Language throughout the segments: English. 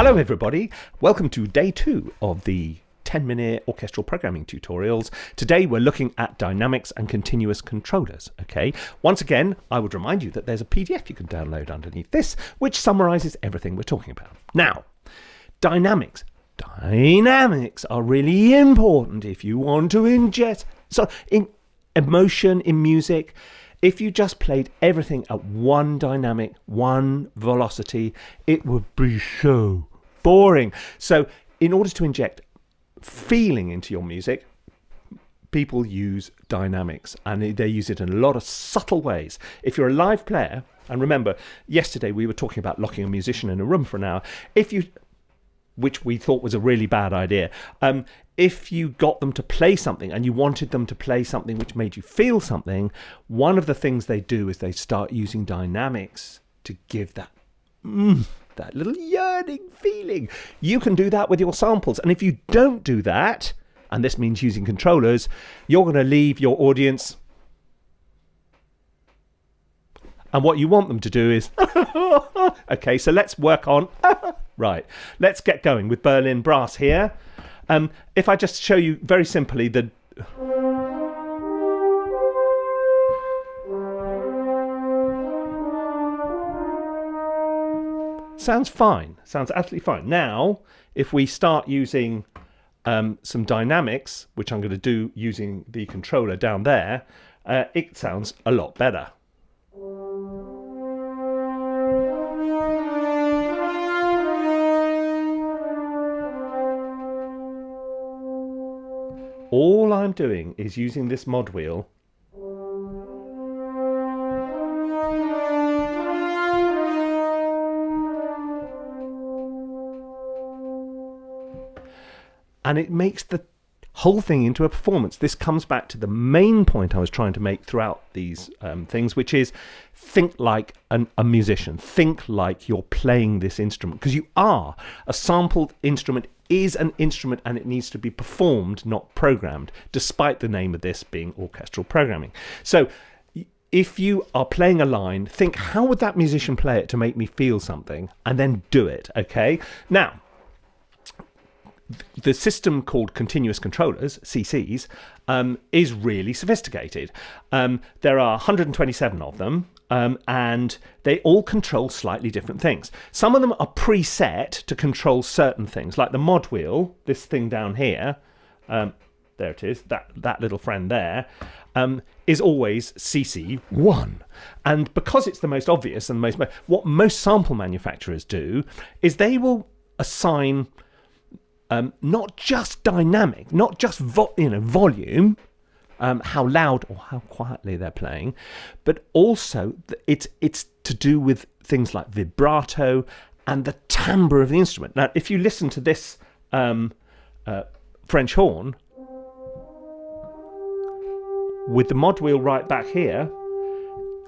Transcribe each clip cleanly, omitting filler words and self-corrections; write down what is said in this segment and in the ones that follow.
Hello everybody, welcome to day 2 of the 10-minute orchestral programming tutorials. Today we're looking at dynamics and continuous controllers. Okay, once again I would remind you that there's a PDF you can download underneath this which summarizes everything we're talking about. Now, dynamics are really important if you want to ingest in emotion in music. If you just played everything at one dynamic, one velocity, it would be so boring. So in order to inject feeling into your music, people use dynamics, and they use it in a lot of subtle ways. If you're a live player, and remember, yesterday we were talking about locking a musician in a room for an hour, which we thought was a really bad idea. If you got them to play something and you wanted them to play something which made you feel something, one of the things they do is they start using dynamics to give that little yearning feeling. You can do that with your samples. And if you don't do that, and this means using controllers, you're going to leave your audience. And what you want them to do is, okay, so let's work on, right, let's get going with Berlin Brass here. If I just show you very simply the... Sounds fine, sounds absolutely fine. Now, if we start using some dynamics, which I'm going to do using the controller down there, it sounds a lot better. All I'm doing is using this mod wheel and it makes the whole thing into a performance. This comes back to the main point I was trying to make throughout these things, which is think like a musician. Think like you're playing this instrument, because you are. A sampled instrument is an instrument and it needs to be performed, not programmed, despite the name of this being orchestral programming. So if you are playing a line, think, how would that musician play it to make me feel something? And then do it, okay? Now, the system called continuous controllers, CCs, is really sophisticated. There are 127 of them, and they all control slightly different things. Some of them are preset to control certain things, like the mod wheel, this thing down here, there it is, that little friend there, is always CC1. And because it's the most obvious and what most sample manufacturers do is they will assign not just dynamic, not just volume, how loud or how quietly they're playing, but also it's to do with things like vibrato and the timbre of the instrument. Now, if you listen to this French horn with the mod wheel right back here,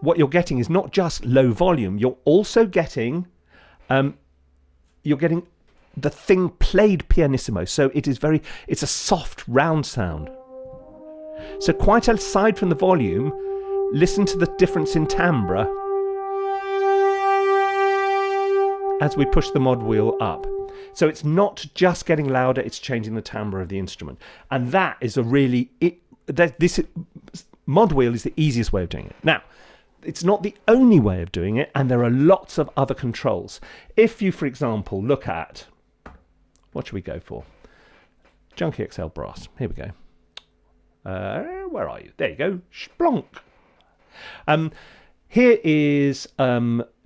what you're getting is not just low volume. You're also getting the thing played pianissimo, so it's a soft round sound. So quite aside from the volume, listen to the difference in timbre as we push the mod wheel up. So it's not just getting louder, it's changing the timbre of the instrument. And that is this mod wheel is the easiest way of doing it. Now, it's not the only way of doing it, and there are lots of other controls. If you, for example, look at, what should we go for? Junkie XL Brass. Here we go. Where are you? There you go. Splonk. Here is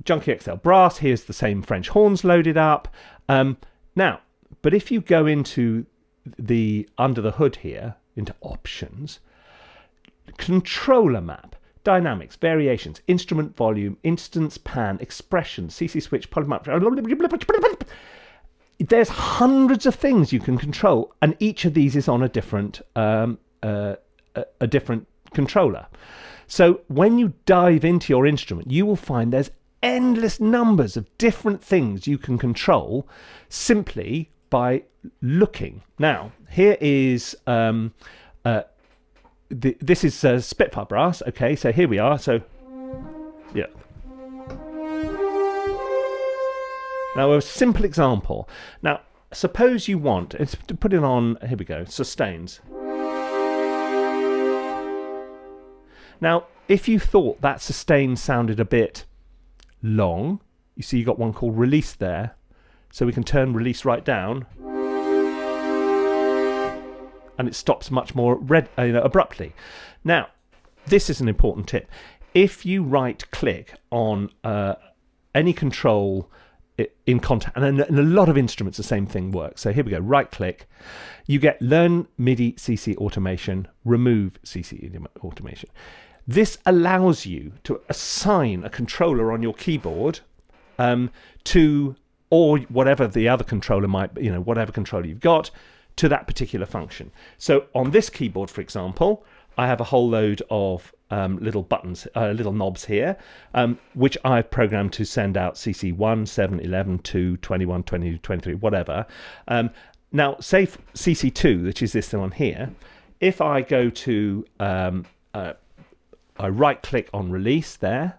Junkie XL Brass. Here's the same French horns loaded up. Now, but if you go into under the hood here, into options, controller map, dynamics, variations, instrument volume, instance pan, expression, CC switch, polymap. There's hundreds of things you can control, and each of these is on a different controller. So when you dive into your instrument, you will find there's endless numbers of different things you can control simply by looking. Now, here is this is Spitfire Brass. Okay, so here we are. So yeah. Now, a simple example. Now, suppose you want, to put it on, here we go, sustains. Now, if you thought that sustain sounded a bit long, you see you got one called release there. So we can turn release right down. And it stops much more abruptly. Now, this is an important tip. If you right-click on any control in contact, and in a lot of instruments the same thing works. So here we go, right-click. You get Learn MIDI CC Automation, Remove CC Automation. This allows you to assign a controller on your keyboard to, or whatever the other controller might be, whatever controller you've got, to that particular function. So on this keyboard, for example, I have a whole load of little buttons, little knobs here, which I've programmed to send out CC 1, 7, 11, 2, 21, 22, 23, whatever. Now, say CC 2, which is this one here, if I go to, I right-click on release there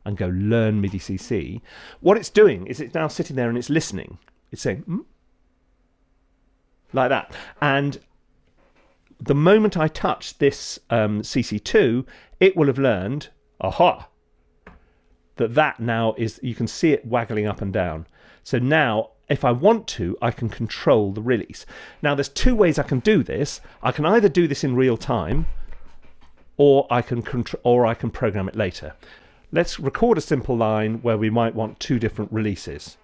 and go Learn MIDI CC, what it's doing is it's now sitting there and it's listening. It's saying, like that. And the moment I touch this CC2, it will have learned, that now is, you can see it waggling up and down. So now, if I want to, I can control the release. Now, there's two ways I can do this. I can either do this in real time, or I can program it later. Let's record a simple line where we might want two different releases.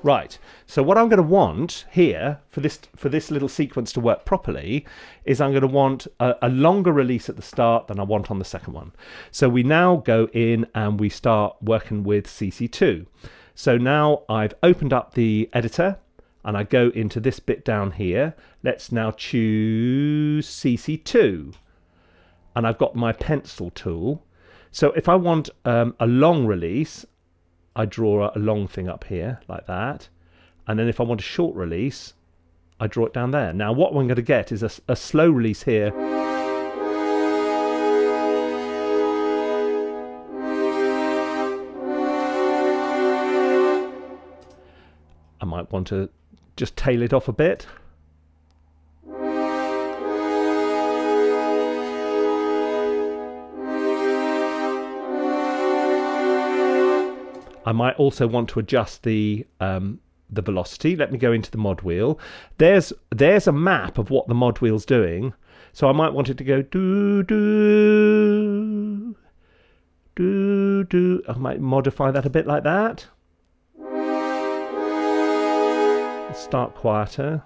Right, so what I'm going to want here for this little sequence to work properly is I'm going to want a longer release at the start than I want on the second one. So we now go in and we start working with CC2. So now I've opened up the editor and I go into this bit down here. Let's now choose CC2. And I've got my pencil tool. So if I want a long release, I draw a long thing up here like that. And then if I want a short release, I draw it down there. Now what I'm going to get is a slow release here. I might want to just tail it off a bit. I might also want to adjust the velocity. Let me go into the mod wheel. There's a map of what the mod wheel's doing. So I might want it to go do do do do. I might modify that a bit like that. Let's start quieter.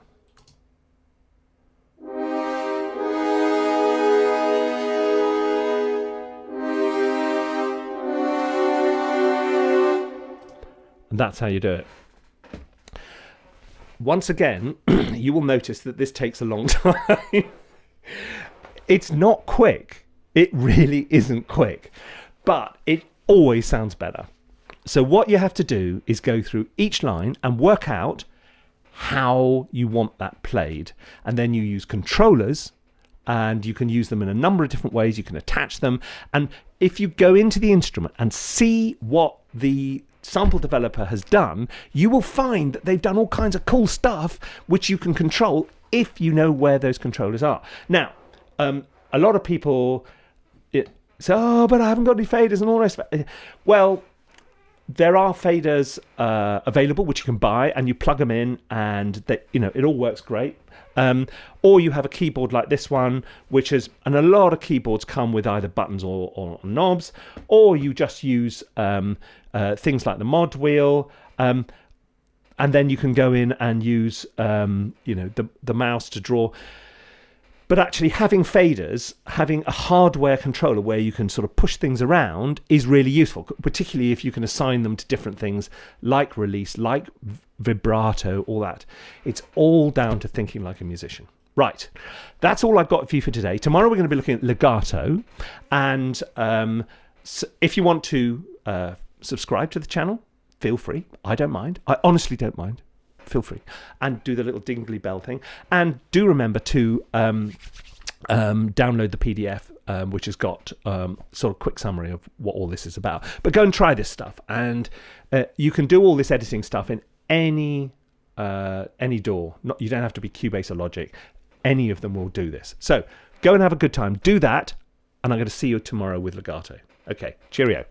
And that's how you do it. Once again, you will notice that this takes a long time. It's not quick. It really isn't quick. But it always sounds better. So what you have to do is go through each line and work out how you want that played. And then you use controllers, and you can use them in a number of different ways. You can attach them. And if you go into the instrument and see what the sample developer has done, you will find that they've done all kinds of cool stuff which you can control if you know where those controllers are. Now, a lot of people say, oh, but I haven't got any faders and all the rest of it. Well, there are faders available which you can buy, and you plug them in and they, it all works great. Or you have a keyboard like this one, which is, and a lot of keyboards come with either buttons or knobs, or you just use things like the mod wheel, and then you can go in and use the mouse to draw. But actually having faders, having a hardware controller where you can sort of push things around is really useful, particularly if you can assign them to different things like release, like vibrato, all that. It's all down to thinking like a musician. Right, that's all I've got for you for today. Tomorrow we're going to be looking at legato, and so if you want to subscribe to the channel, feel free. I don't mind. I honestly don't mind. Feel free, and do the little dingly bell thing, and do remember to download the PDF, which has got sort of quick summary of what all this is about. But go and try this stuff, and you can do all this editing stuff in any DAW. You don't have to be Cubase or Logic. Any of them will do this. So go and have a good time. Do that, and I'm going to see you tomorrow with Legato. Okay, cheerio.